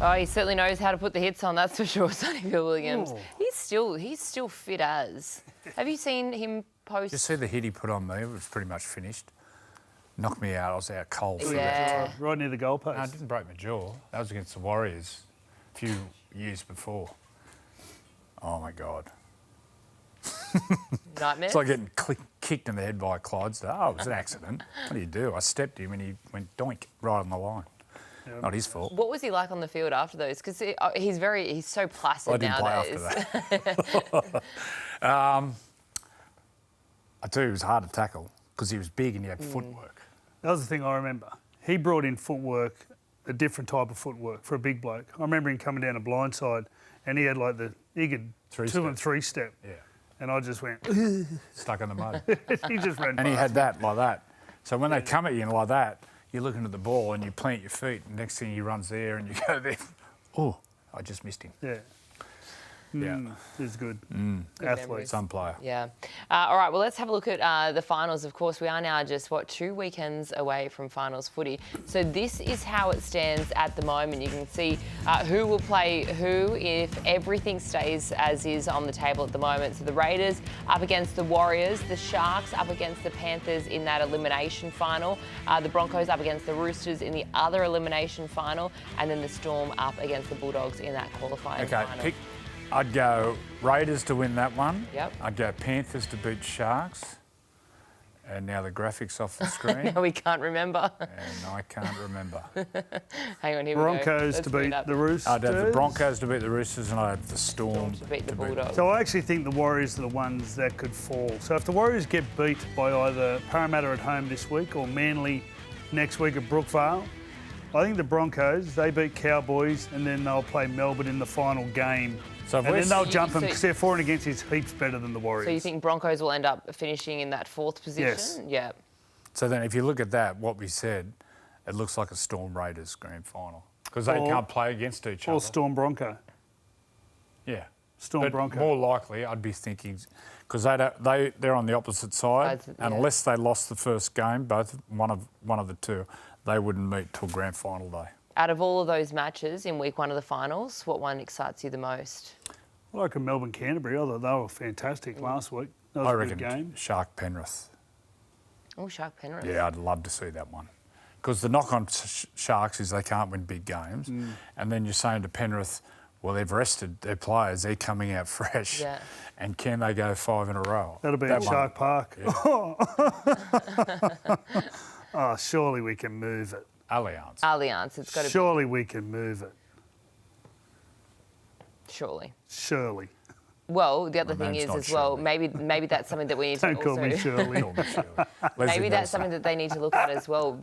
[SPEAKER 3] Oh, he certainly knows how to put the hits on, that's for sure, Sonny Bill Williams.
[SPEAKER 4] Oh.
[SPEAKER 3] He's still fit as. Have you seen him post?
[SPEAKER 1] Did you see the hit he put on me? It was pretty much finished. Knocked me out. I was out cold.
[SPEAKER 3] Yeah.
[SPEAKER 4] Right near the goalpost.
[SPEAKER 1] No, I didn't break my jaw. That was against the Warriors a few years before. Oh, my God.
[SPEAKER 3] Nightmare?
[SPEAKER 1] It's like getting kicked in the head by a Clydesdale. Oh, it was an accident. What do you do? I stepped him and he went doink right on the line. Yeah. Not his fault.
[SPEAKER 3] What was he like on the field after those? Because he's so placid nowadays.
[SPEAKER 1] I didn't play after that. I tell you, it was hard to tackle because he was big and he had footwork.
[SPEAKER 4] That was the thing I remember. He brought in footwork, a different type of footwork for a big bloke. I remember him coming down a blindside and he had like he could 2 and 3 step.
[SPEAKER 1] Yeah.
[SPEAKER 4] And I just went...
[SPEAKER 1] Stuck in the mud.
[SPEAKER 4] He just ran
[SPEAKER 1] And
[SPEAKER 4] past
[SPEAKER 1] he had
[SPEAKER 4] me.
[SPEAKER 1] that like that. So when they come at you like that, you're looking at the ball and you plant your feet and next thing he runs there and you go there. Oh, I just missed him.
[SPEAKER 4] Yeah.
[SPEAKER 1] Yeah.
[SPEAKER 4] He's good.
[SPEAKER 3] Athlete.
[SPEAKER 1] Some player.
[SPEAKER 3] Yeah. All right, well, let's have a look at the finals. Of course, we are now just, 2 weekends away from finals footy. So this is how it stands at the moment. You can see who will play who if everything stays as is on the table at the moment. So the Raiders up against the Warriors, the Sharks up against the Panthers in that elimination final, the Broncos up against the Roosters in the other elimination final, and then the Storm up against the Bulldogs in that qualifying final.
[SPEAKER 1] I'd go Raiders to win that one.
[SPEAKER 3] Yep.
[SPEAKER 1] I'd go Panthers to beat Sharks. And now the graphics off the screen.
[SPEAKER 3] We can't remember.
[SPEAKER 1] And I can't remember.
[SPEAKER 3] Hang on, here
[SPEAKER 4] Broncos to beat the Roosters.
[SPEAKER 1] I'd have the Broncos to beat the Roosters and I'd have the Storm
[SPEAKER 3] to beat the Bulldogs.
[SPEAKER 4] So I actually think the Warriors are the ones that could fall. So if the Warriors get beat by either Parramatta at home this week or Manly next week at Brookvale, I think the Broncos, they beat Cowboys and then they'll play Melbourne in the final game.
[SPEAKER 1] So
[SPEAKER 4] and then they'll jump them because their for and against is heaps better than the Warriors.
[SPEAKER 3] So you think Broncos will end up finishing in that 4th position?
[SPEAKER 4] Yes.
[SPEAKER 3] Yeah.
[SPEAKER 1] So then if you look at that, what we said, it looks like a Storm Raiders grand final because they can't play against each other.
[SPEAKER 4] Or Storm Bronco.
[SPEAKER 1] Yeah.
[SPEAKER 4] Storm Bronco.
[SPEAKER 1] More likely, I'd be thinking, because they're on the opposite side, and unless they lost the first game, one of the two, they wouldn't meet till grand final day.
[SPEAKER 3] Out of all of those matches in week 1 of the finals, what one excites you the most?
[SPEAKER 4] I like Melbourne Canterbury. I thought they were fantastic last week. That was
[SPEAKER 1] I
[SPEAKER 4] a
[SPEAKER 1] reckon
[SPEAKER 4] good game.
[SPEAKER 1] Shark Penrith.
[SPEAKER 3] Oh, Shark Penrith.
[SPEAKER 1] Yeah, I'd love to see that one. Because the knock on Sharks is they can't win big games. And then you're saying to Penrith, well, they've rested their players. They're coming out fresh.
[SPEAKER 3] Yeah.
[SPEAKER 1] And can they go 5 in a row?
[SPEAKER 4] That'll be at Shark Park.
[SPEAKER 1] Yeah.
[SPEAKER 4] Oh, surely we can move it.
[SPEAKER 3] Allianz, it's got to be.
[SPEAKER 4] Surely we can move it.
[SPEAKER 3] Surely.
[SPEAKER 4] Surely.
[SPEAKER 3] Well, the other
[SPEAKER 1] My
[SPEAKER 3] thing
[SPEAKER 1] name's
[SPEAKER 3] is
[SPEAKER 1] not
[SPEAKER 3] as well,
[SPEAKER 1] Shirley.
[SPEAKER 3] maybe that's something that we need to
[SPEAKER 4] Don't
[SPEAKER 3] also...
[SPEAKER 4] call me Shirley.
[SPEAKER 3] Maybe that's something that they need to look at as well,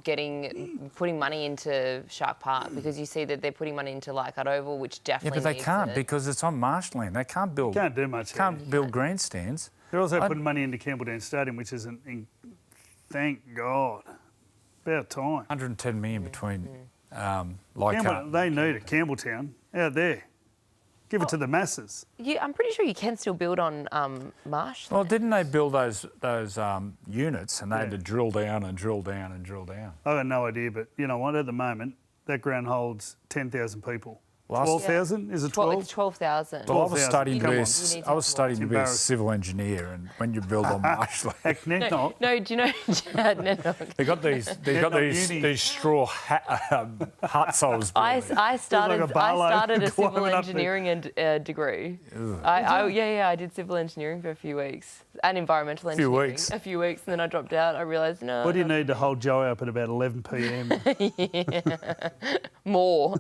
[SPEAKER 3] putting money into Shark Park, because you see that they're putting money into Leichhardt Oval, which definitely
[SPEAKER 1] Yeah, but they
[SPEAKER 3] needs
[SPEAKER 1] can't
[SPEAKER 3] it.
[SPEAKER 1] because it's on marshland. They can't build.
[SPEAKER 4] Can't do much.
[SPEAKER 1] Can't build grandstands.
[SPEAKER 4] They're also putting money into Campbelltown Stadium, which isn't. Thank God. About time.
[SPEAKER 1] 110 million between Leichhardt.
[SPEAKER 4] They need it. Campbelltown out there. Give it to the masses.
[SPEAKER 3] Yeah, I'm pretty sure you can still build on marsh.
[SPEAKER 1] Well, didn't they build those units and they had to drill down and drill down and drill down?
[SPEAKER 4] I got no idea, but you know what? At the moment, that ground holds 10,000 people.
[SPEAKER 1] Last-
[SPEAKER 4] 12,000? Is it 12?
[SPEAKER 3] It's 12,000.
[SPEAKER 1] Well, I was
[SPEAKER 4] 12,000.
[SPEAKER 1] studying to
[SPEAKER 4] Come
[SPEAKER 1] be,
[SPEAKER 4] on.
[SPEAKER 3] You need
[SPEAKER 1] I was
[SPEAKER 3] to-
[SPEAKER 1] studying to be a
[SPEAKER 4] embarrassing.
[SPEAKER 1] civil engineer, and when you build on marshland,
[SPEAKER 4] Heck, not.
[SPEAKER 3] No, do you know... no.
[SPEAKER 1] they got these straw huts. I was building.
[SPEAKER 3] I started
[SPEAKER 4] like a Barlow
[SPEAKER 3] a civil
[SPEAKER 4] climbing up there.
[SPEAKER 3] engineering degree. I did civil engineering for a few weeks and environmental engineering.
[SPEAKER 1] weeks.
[SPEAKER 3] A few weeks, and then I dropped out. I realised no.
[SPEAKER 4] What do you need to hold Joey up at about 11 p.m?
[SPEAKER 3] More.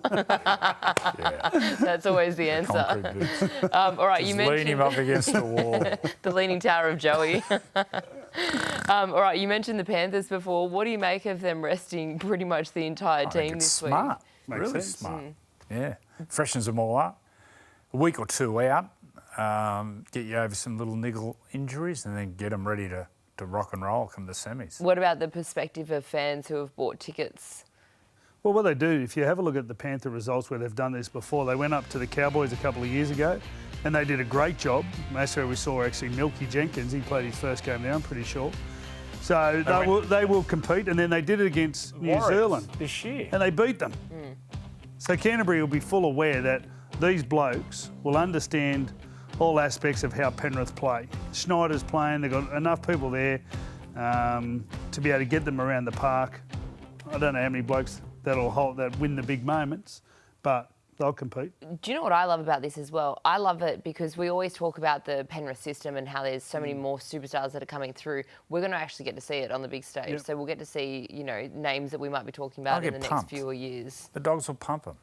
[SPEAKER 1] Yeah.
[SPEAKER 3] That's always the answer.
[SPEAKER 1] Concrete boots.
[SPEAKER 3] All right, you
[SPEAKER 1] Just
[SPEAKER 3] mentioned
[SPEAKER 1] lean him up against the wall.
[SPEAKER 3] the Leaning Tower of Joey. All right, you mentioned the Panthers before. What do you make of them resting pretty much the entire
[SPEAKER 1] I
[SPEAKER 3] team
[SPEAKER 1] think it's
[SPEAKER 3] this
[SPEAKER 1] smart.
[SPEAKER 4] Makes
[SPEAKER 1] Really
[SPEAKER 4] sense.
[SPEAKER 1] smart. Yeah. Freshens them all up. A week or two out. Get you over some little niggle injuries and then get them ready to rock and roll come the semis.
[SPEAKER 3] week? What about the perspective of fans who have bought tickets?
[SPEAKER 4] Well, what they do, if you have a look at the Panther results where they've done this before, they went up to the Cowboys a couple of years ago and they did a great job. That's where we saw actually Milky Jenkins. He played his first game there, I'm pretty sure. So they will compete, and then they did it against New Zealand
[SPEAKER 1] this year.
[SPEAKER 4] and they beat them. So Canterbury will be full aware that these blokes will understand all aspects of how Penrith play. Schneider's playing, they've got enough people there to be able to get them around the park. I don't know how many blokes that win the big moments, but they'll compete.
[SPEAKER 3] Do you know what I love about this as well? I love it because we always talk about the Penrith system and how there's so many more superstars that are coming through. We're going to actually get to see it on the big stage.
[SPEAKER 4] Yep.
[SPEAKER 3] So we'll get to see, names that we might be talking about
[SPEAKER 1] I'll
[SPEAKER 3] in the
[SPEAKER 1] get
[SPEAKER 3] next
[SPEAKER 1] pumped.
[SPEAKER 3] few years.
[SPEAKER 1] The Dogs will pump them.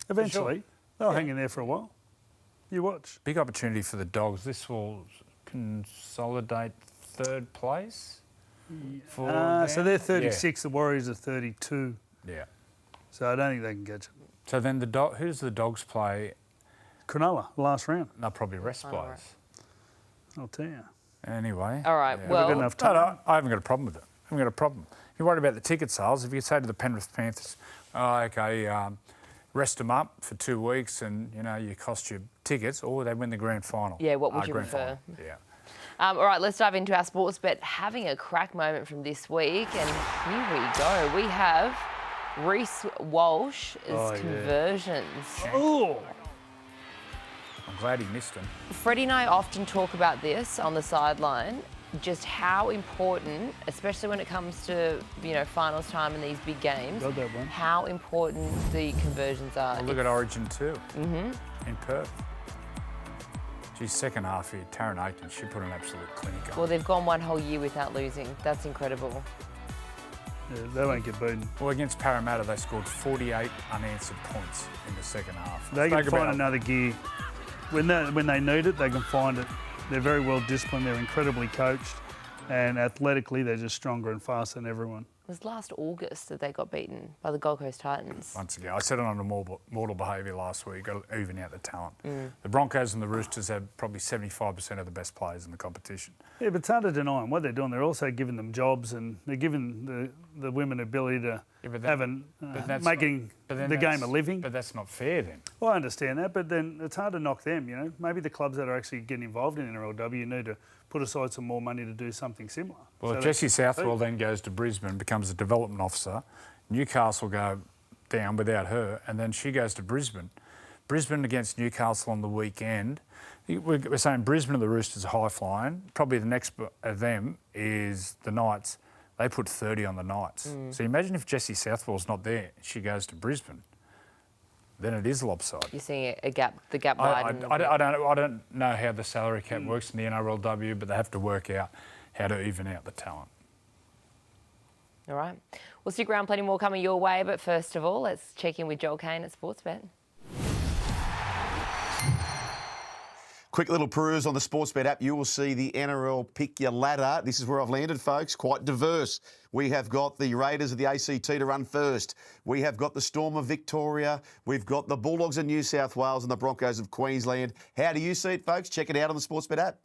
[SPEAKER 4] Eventually, they'll hang in there for a while. You watch.
[SPEAKER 1] Big opportunity for the Dogs. This will consolidate third place. For
[SPEAKER 4] So they're 36, the Warriors are 32.
[SPEAKER 1] Yeah.
[SPEAKER 4] So I don't think they can catch it.
[SPEAKER 1] So then who does the Dogs play?
[SPEAKER 4] Cronulla, last round.
[SPEAKER 1] They'll probably rest players.
[SPEAKER 4] I'll tell you.
[SPEAKER 1] Anyway.
[SPEAKER 3] All right,
[SPEAKER 1] yeah.
[SPEAKER 3] well...
[SPEAKER 4] Got enough time.
[SPEAKER 1] No, I haven't got a problem with it. I haven't got a problem. If you're worried about the ticket sales, if you say to the Penrith Panthers, rest them up for 2 weeks and, you cost you tickets, or they win the grand final.
[SPEAKER 3] Yeah, what would you
[SPEAKER 1] grand
[SPEAKER 3] prefer?
[SPEAKER 1] final. Yeah.
[SPEAKER 3] All right, let's dive into our Sportsbet having a crack moment from this week. And here we go. We have Reece Walsh's conversions.
[SPEAKER 4] Oh!
[SPEAKER 1] I'm glad he missed him.
[SPEAKER 3] Freddie and I often talk about this on the sideline, just how important, especially when it comes to, finals time and these big games,
[SPEAKER 4] Got that one.
[SPEAKER 3] how important the conversions are.
[SPEAKER 1] Well, look at Origin 2 in Perth. Geez, second half here, Taryn Aiken, she put an absolute clinic on.
[SPEAKER 3] Well, they've gone one whole year without losing. That's incredible.
[SPEAKER 4] Yeah, they won't get beaten.
[SPEAKER 1] Well, against Parramatta, they scored 48 unanswered points in the second half.
[SPEAKER 4] They can
[SPEAKER 1] Think
[SPEAKER 4] find
[SPEAKER 1] about-
[SPEAKER 4] another gear. When they need it, they can find it. They're very well disciplined, they're incredibly coached, and athletically, they're just stronger and faster than everyone.
[SPEAKER 3] It was last August that they got beaten by the Gold Coast Titans.
[SPEAKER 1] Once again, I said it on mortal behaviour last week, got to even out the talent. The Broncos and the Roosters have probably 75% of the best players in the competition.
[SPEAKER 4] Yeah, but it's hard to deny them. What they're doing, they're also giving them jobs, and they're giving the women ability to making the game a living.
[SPEAKER 1] But that's not fair then.
[SPEAKER 4] Well, I understand that, but then it's hard to knock them, Maybe the clubs that are actually getting involved in NRLW need to put aside some more money to do something similar.
[SPEAKER 1] Well,
[SPEAKER 4] So
[SPEAKER 1] if Jessie
[SPEAKER 4] that's-
[SPEAKER 1] Southwell then goes to Brisbane, becomes a development officer, Newcastle go down without her, and then she goes to Brisbane, Brisbane against Newcastle on the weekend. We're saying Brisbane are the Roosters high flying. Probably the next of them is the Knights. They put 30 on the Knights. So imagine if Jessie Southwell's not there, she goes to Brisbane. Then it is lopsided.
[SPEAKER 3] You're seeing the gap widen.
[SPEAKER 1] I don't know how the salary cap works in the NRLW, but they have to work out how to even out the talent.
[SPEAKER 3] All right. We'll stick around, plenty more coming your way. But first of all, let's check in with Joel Kane at Sportsbet.
[SPEAKER 10] Quick little peruse on the Sportsbet app. You will see the NRL Pick Your Ladder. This is where I've landed, folks. Quite diverse. We have got the Raiders of the ACT to run first. We have got the Storm of Victoria. We've got the Bulldogs of New South Wales and the Broncos of Queensland. How do you see it, folks? Check it out on the Sportsbet app.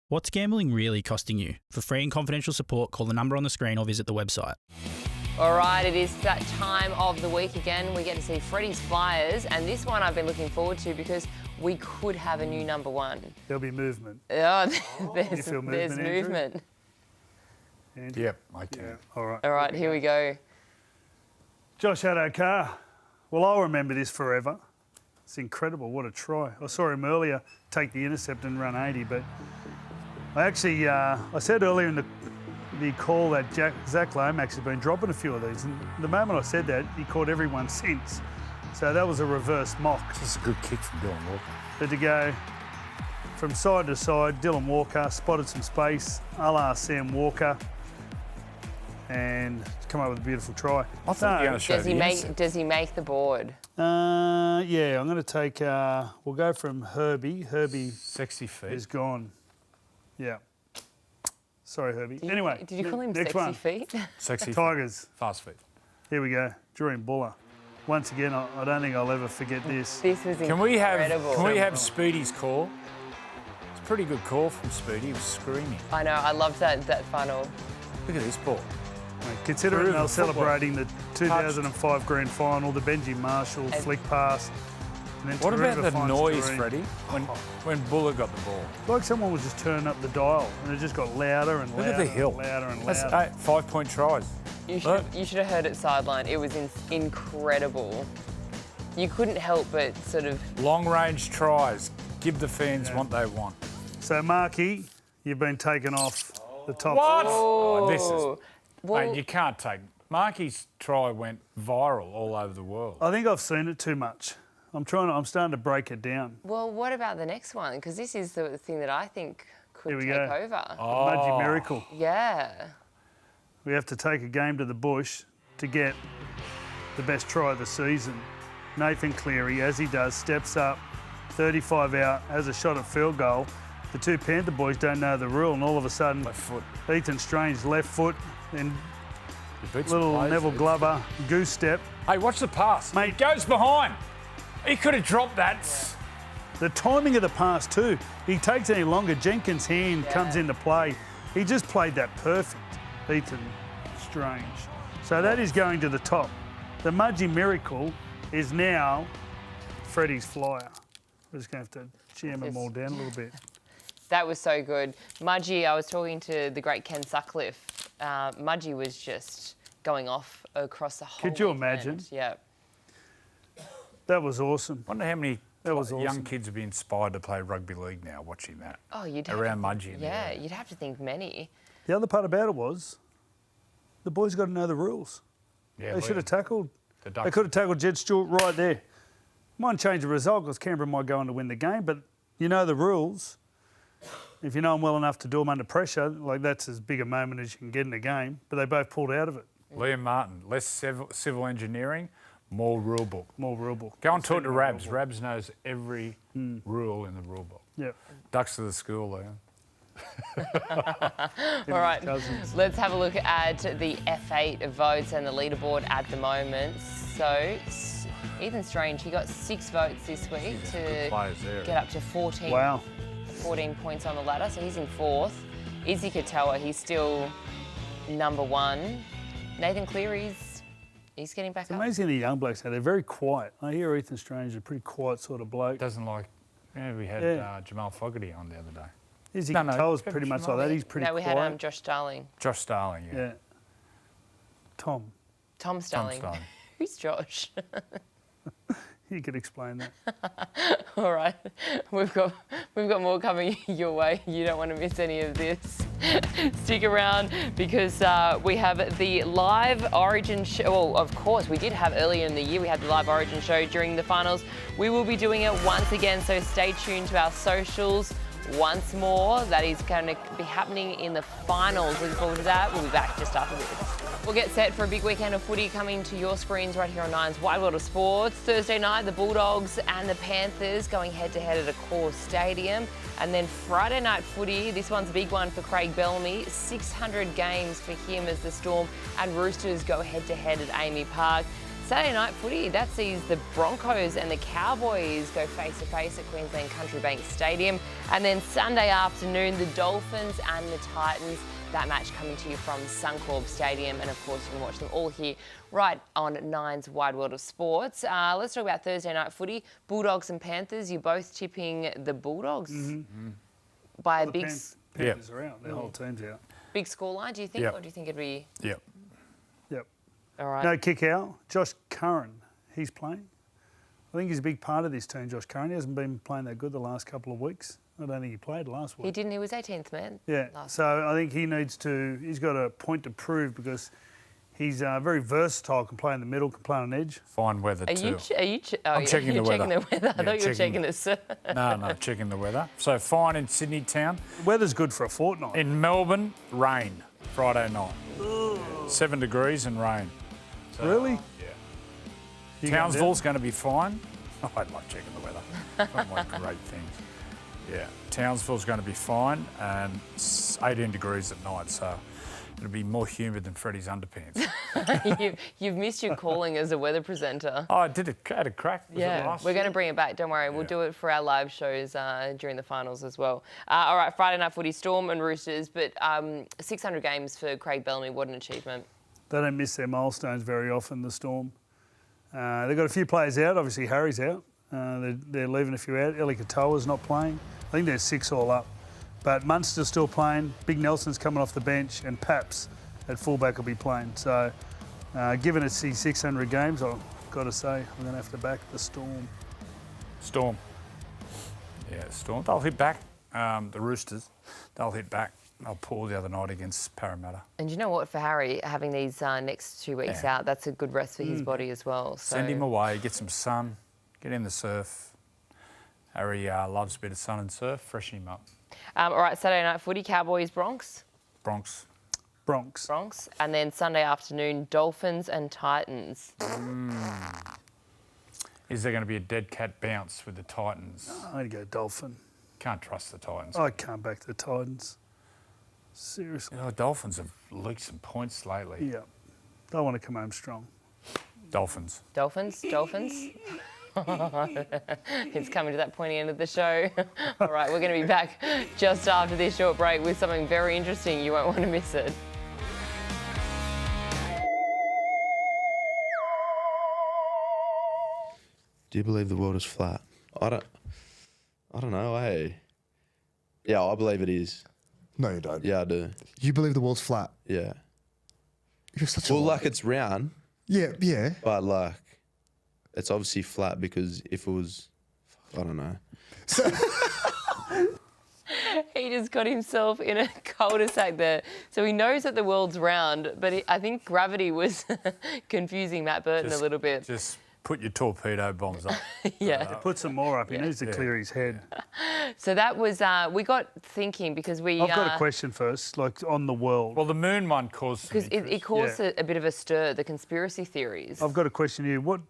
[SPEAKER 11] What's gambling really costing you? For free and confidential support, call the number on the screen or visit the website.
[SPEAKER 3] All right, it is that time of the week again. We get to see Freddy's Flyers, and this one I've been looking forward to because we could have a new number one.
[SPEAKER 4] There'll be movement.
[SPEAKER 3] Oh,
[SPEAKER 4] there's
[SPEAKER 3] movement.
[SPEAKER 1] Yep, I can.
[SPEAKER 4] Yeah. All right.
[SPEAKER 3] All right, here we go.
[SPEAKER 4] Josh Addo-Carr. Well, I'll remember this forever. It's incredible. What a try. I saw him earlier take the intercept and run 80, but I actually, I said earlier in the call that Zach Lomax has been dropping a few of these, and the moment I said that, he caught everyone since. So that was a reverse mock.
[SPEAKER 1] This is a good kick from Dylan Walker.
[SPEAKER 4] But to go from side to side, Dylan Walker spotted some space, a la Sam Walker, and come up with a beautiful try.
[SPEAKER 1] I thought you were going to show
[SPEAKER 3] Does he make the board?
[SPEAKER 4] Yeah, I'm going to take, we'll go from Herbie. Herbie
[SPEAKER 1] 60 feet.
[SPEAKER 4] is gone. Yeah. Sorry, Herbie. Anyway,
[SPEAKER 3] did you call him
[SPEAKER 4] next
[SPEAKER 3] sexy
[SPEAKER 4] one.
[SPEAKER 3] feet?
[SPEAKER 1] Sexy
[SPEAKER 4] Tigers.
[SPEAKER 1] Fast feet.
[SPEAKER 4] Here we go. Julian Buller. Once again, I don't think I'll ever forget this.
[SPEAKER 3] This was
[SPEAKER 1] Can we
[SPEAKER 3] incredible.
[SPEAKER 1] have Speedy's call? It's a pretty good call from Speedy. He was screaming.
[SPEAKER 3] I know. I loved that final.
[SPEAKER 1] Look at this ball.
[SPEAKER 4] Considering they were celebrating the 2005 grand final, the Benji Marshall flick pass. And then
[SPEAKER 1] What about the noise,
[SPEAKER 4] Tareen.
[SPEAKER 1] Freddie, when Buller got the ball?
[SPEAKER 4] Like someone was just turning up the dial and it just got louder and louder.
[SPEAKER 1] Look at the hill.
[SPEAKER 4] And louder and
[SPEAKER 1] That's
[SPEAKER 4] louder.
[SPEAKER 1] 8 5-point tries.
[SPEAKER 3] You should have heard it sideline. It was incredible. You couldn't help but sort of...
[SPEAKER 1] Long-range tries. Give the fans what they want.
[SPEAKER 4] So, Marky, you've been taken off the top.
[SPEAKER 1] What?
[SPEAKER 3] Oh,
[SPEAKER 1] this is... mate, you can't take... Marky's try went viral all over the world.
[SPEAKER 4] I think I've seen it too much. I'm starting to break it down.
[SPEAKER 3] Well, what about the next one? Because this is the thing that I think could take over.
[SPEAKER 4] Oh. Mudgee Miracle.
[SPEAKER 3] Yeah.
[SPEAKER 4] We have to take a game to the bush to get the best try of the season. Nathan Cleary, as he does, steps up, 35 out, has a shot at field goal. The two Panther boys don't know the rule, and all of a sudden,
[SPEAKER 1] left foot.
[SPEAKER 4] Ethan Strange left foot, and
[SPEAKER 1] little
[SPEAKER 4] Neville Glover goose step.
[SPEAKER 1] Hey, watch the pass. Mate, it goes behind. He could have dropped that.
[SPEAKER 4] The timing of the pass too. He takes any longer. Jenkins' hand comes into play. He just played that perfect, Ethan Strange. So that is going to the top. The Mudgee Miracle is now Freddy's Flyer. We're just going to have to jam them all down a little bit.
[SPEAKER 3] That was so good. Mudgee, I was talking to the great Ken Sutcliffe. Mudgee was just going off across the whole
[SPEAKER 4] Could you
[SPEAKER 3] weekend.
[SPEAKER 4] imagine?
[SPEAKER 3] Yeah.
[SPEAKER 4] That was awesome.
[SPEAKER 1] I wonder how many
[SPEAKER 4] awesome.
[SPEAKER 1] young kids would be inspired to play rugby league now watching that.
[SPEAKER 3] Oh, you'd have
[SPEAKER 1] around Mudgee.
[SPEAKER 3] Yeah, you'd have to think many.
[SPEAKER 4] The other part about it was the boys got to know the rules.
[SPEAKER 1] Yeah,
[SPEAKER 4] they should have tackled.
[SPEAKER 1] The
[SPEAKER 4] They could have tackled Jed Stewart right there. Might change the result because Canberra might go on to win the game, but you know the rules. If you know them well enough to do them under pressure, like that's as big a moment as you can get in a game. But they both pulled out of it.
[SPEAKER 1] Liam Martin, less civil engineering, more rule book.
[SPEAKER 4] More rule book.
[SPEAKER 1] Go and talk to Rabs. Rabs knows every rule in the rule book.
[SPEAKER 4] Yep.
[SPEAKER 1] Ducks to the school, Liam.
[SPEAKER 3] All right, let's have a look at the F8 votes and the leaderboard at the moment. So, Ethan Strange, he got 6 votes this week to get up to 14.
[SPEAKER 4] Wow.
[SPEAKER 3] 14 points on the ladder, so he's in 4th. Izzy Katoa, he's still number 1. Nathan Cleary's, he's getting back
[SPEAKER 4] It's
[SPEAKER 3] up.
[SPEAKER 4] amazing the young blokes now. They're very quiet. I hear Ethan Strange is a pretty quiet sort of bloke.
[SPEAKER 1] Doesn't like... Yeah, we had Jamal Fogarty on the other day.
[SPEAKER 4] Izzy Katoa's pretty much like that. He's pretty
[SPEAKER 3] quiet.
[SPEAKER 4] quiet.
[SPEAKER 3] No, we had Josh Starling.
[SPEAKER 1] Josh Starling, yeah.
[SPEAKER 4] Tom
[SPEAKER 3] Starling. Who's Josh?
[SPEAKER 4] You could explain that.
[SPEAKER 3] All right, we've got more coming your way. You don't want to miss any of this. Stick around because we have the live Origin show. Well, of course, we did have earlier in the year. We had the live Origin show during the finals. We will be doing it once again, so stay tuned to our socials. Once more, that is going to be happening in the finals. Looking forward to that. We'll be back just after this. We'll get set for a big weekend of footy coming to your screens right here on Nine's Wide World of Sports. Thursday night, the Bulldogs and the Panthers going head-to-head at Accor Stadium. And then Friday night footy, this one's a big one for Craig Bellamy. 600 games for him as the Storm and Roosters go head-to-head at Amy Park. Saturday night footy, that sees the Broncos and the Cowboys go face-to-face at Queensland Country Bank Stadium. And then Sunday afternoon, the Dolphins and the Titans. That match coming to you from Suncorp Stadium. And of course, you can watch them all here right on Nine's Wide World of Sports. Let's talk about Thursday night footy. Bulldogs and Panthers. You're both tipping the Bulldogs by a big...
[SPEAKER 4] Panthers are out. Their whole team's out.
[SPEAKER 3] Big scoreline, do you think? Or do you think it'd be...
[SPEAKER 4] Yep.
[SPEAKER 3] All right.
[SPEAKER 4] No kick out. Josh Curran, he's playing. I think he's a big part of this team, Josh Curran. He hasn't been playing that good the last couple of weeks. I don't think he played last week.
[SPEAKER 3] He didn't. He was 18th man.
[SPEAKER 4] Yeah. So I think he's got a point to prove because he's very versatile, can play in the middle, can play on an edge.
[SPEAKER 1] Fine weather too.
[SPEAKER 3] I'm checking the weather. I thought you were checking this.
[SPEAKER 1] No, checking the weather. So fine in Sydney town.
[SPEAKER 4] Weather's good for a fortnight.
[SPEAKER 1] In Melbourne, rain Friday night. 7 degrees and rain. So,
[SPEAKER 4] really?
[SPEAKER 1] Yeah. Townsville's going to be fine. Oh, I love checking the weather. One of my great things. Yeah. Townsville's going to be fine and it's 18 degrees at night, so it'll be more humid than Freddy's underpants.
[SPEAKER 3] You've missed your calling as a weather presenter.
[SPEAKER 1] Oh, I had a crack.
[SPEAKER 3] We're going to bring it back. Don't worry. We'll do it for our live shows during the finals as well. All right, Friday night footy, Storm and Roosters, but 600 games for Craig Bellamy. What an achievement. They
[SPEAKER 4] don't miss their milestones very often, the Storm. They've got a few players out. Obviously, Harry's out. They're leaving a few out. Eli Katoa's not playing. I think there's 6 all up. But Munster's still playing. Big Nelson's coming off the bench. And Paps at fullback will be playing. So, given it's 600 games, I've got to say, I'm going to have to back the Storm.
[SPEAKER 1] Storm. Yeah, Storm. They'll hit back. The Roosters, they'll hit back. They'll pull the other night against Parramatta.
[SPEAKER 3] And you know what, for Harry, having these next 2 weeks out, that's a good rest for his body as well. So.
[SPEAKER 1] Send him away, get some sun, get in the surf. Harry loves a bit of sun and surf, freshen him up.
[SPEAKER 3] All right, Saturday night footy, Cowboys, Bronx. And then Sunday afternoon, Dolphins and Titans.
[SPEAKER 1] Is there going to be a dead cat bounce with the Titans?
[SPEAKER 4] I'd go Dolphin.
[SPEAKER 1] Can't trust the Titans.
[SPEAKER 4] I can't back the Titans. Seriously.
[SPEAKER 1] You know, Dolphins have leaked some points lately.
[SPEAKER 4] Yeah. They want to come home strong.
[SPEAKER 1] Dolphins.
[SPEAKER 3] It's coming to that pointy end of the show. All right, we're going to be back just after this short break with something very interesting. You won't want to miss it.
[SPEAKER 12] Do you believe the world is flat? I don't know, hey. Yeah, I believe it is.
[SPEAKER 13] No, you don't.
[SPEAKER 12] Yeah, I do.
[SPEAKER 13] You believe the world's flat?
[SPEAKER 12] Yeah.
[SPEAKER 13] You're such a
[SPEAKER 12] Well,
[SPEAKER 13] liar.
[SPEAKER 12] like, it's round.
[SPEAKER 13] Yeah.
[SPEAKER 12] But, like, it's obviously flat because if it was... I don't know.
[SPEAKER 3] He just got himself in a cul-de-sac there. So he knows that the world's round, but I think gravity was confusing Matt Burton a little bit.
[SPEAKER 1] Just put your torpedo bombs up.
[SPEAKER 4] Put some more up. He needs to clear his head.
[SPEAKER 3] So that was, we got thinking because we...
[SPEAKER 4] I've got a question first, like on the world.
[SPEAKER 1] Well, the moon one caused some
[SPEAKER 3] because it caused a bit of a stir, the conspiracy theories.
[SPEAKER 4] I've got a question here. What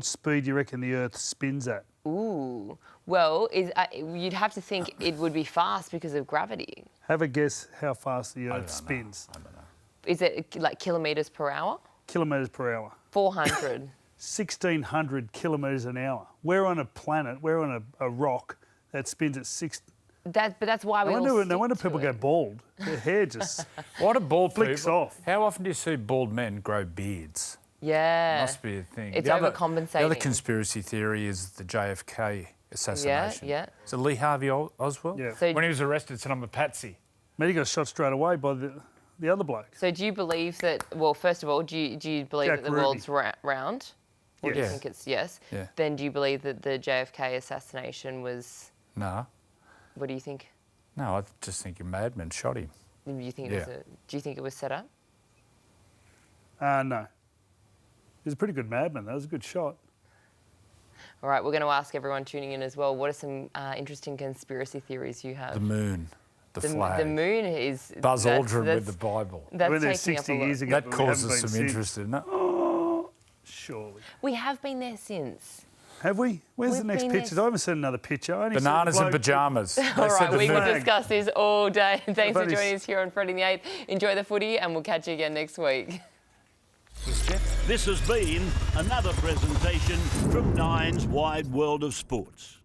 [SPEAKER 4] speed do you reckon the Earth spins at?
[SPEAKER 3] Ooh. Well, you'd have to think it would be fast because of gravity.
[SPEAKER 4] Have a guess how fast the Earth spins.
[SPEAKER 1] I don't know.
[SPEAKER 3] Is it like kilometres per hour?
[SPEAKER 4] Kilometres per hour.
[SPEAKER 3] 400.
[SPEAKER 4] 1,600 kilometres an hour. We're on a planet, we're on a rock that spins at 6...
[SPEAKER 3] But that's why we all
[SPEAKER 4] No wonder people go bald. Their hair just...
[SPEAKER 1] Why do bald
[SPEAKER 4] flicks
[SPEAKER 1] people...
[SPEAKER 4] off.
[SPEAKER 1] How often do you see bald men grow beards?
[SPEAKER 3] Yeah.
[SPEAKER 1] Must be a thing.
[SPEAKER 3] It's overcompensating.
[SPEAKER 1] The other conspiracy theory is the JFK assassination.
[SPEAKER 3] Yeah.
[SPEAKER 1] Is it Lee Harvey Oswald?
[SPEAKER 4] Yeah.
[SPEAKER 3] So
[SPEAKER 1] when he was arrested, said, I'm a patsy.
[SPEAKER 4] Maybe he got shot straight away by the the other bloke.
[SPEAKER 3] So do you believe that, well, first of all, do you believe
[SPEAKER 4] Jack
[SPEAKER 3] that the
[SPEAKER 4] Ruby.
[SPEAKER 3] world's round? Or do you
[SPEAKER 4] Yes.
[SPEAKER 3] think it's yes?
[SPEAKER 1] Yeah.
[SPEAKER 3] Then do you believe that the JFK assassination was,
[SPEAKER 1] No.
[SPEAKER 3] what do you think?
[SPEAKER 1] No, I just think a madman shot him.
[SPEAKER 3] Do you think
[SPEAKER 1] Yeah.
[SPEAKER 3] do you think it was set up?
[SPEAKER 4] No. He's a pretty good madman. That was a good shot.
[SPEAKER 3] All right, we're going to ask everyone tuning in as well, what are some interesting conspiracy theories you have?
[SPEAKER 1] The moon, the flag.
[SPEAKER 3] The moon is...
[SPEAKER 1] Buzz
[SPEAKER 3] that's-
[SPEAKER 1] Aldrin
[SPEAKER 3] that's-
[SPEAKER 1] with the Bible.
[SPEAKER 3] That's
[SPEAKER 4] Went there
[SPEAKER 3] taking up
[SPEAKER 4] 60
[SPEAKER 3] a lot.
[SPEAKER 4] years ago.
[SPEAKER 1] That
[SPEAKER 4] but we haven't
[SPEAKER 1] causes
[SPEAKER 4] been
[SPEAKER 1] some
[SPEAKER 4] since.
[SPEAKER 1] interest in it.
[SPEAKER 4] Surely.
[SPEAKER 3] We have been there since.
[SPEAKER 4] Have we? Where's
[SPEAKER 3] We've
[SPEAKER 4] the next
[SPEAKER 3] been
[SPEAKER 4] picture?
[SPEAKER 3] there-
[SPEAKER 4] I haven't seen another picture. I only
[SPEAKER 1] Bananas
[SPEAKER 4] saw the
[SPEAKER 1] and
[SPEAKER 4] bloke-
[SPEAKER 1] pyjamas.
[SPEAKER 3] All right, we could
[SPEAKER 4] flag.
[SPEAKER 3] discuss this all day. Thanks for
[SPEAKER 4] But it's-
[SPEAKER 3] joining us here on Freddy the Eighth. Enjoy the footy and we'll catch you again next week.
[SPEAKER 9] This has been another presentation from Nine's Wide World of Sports.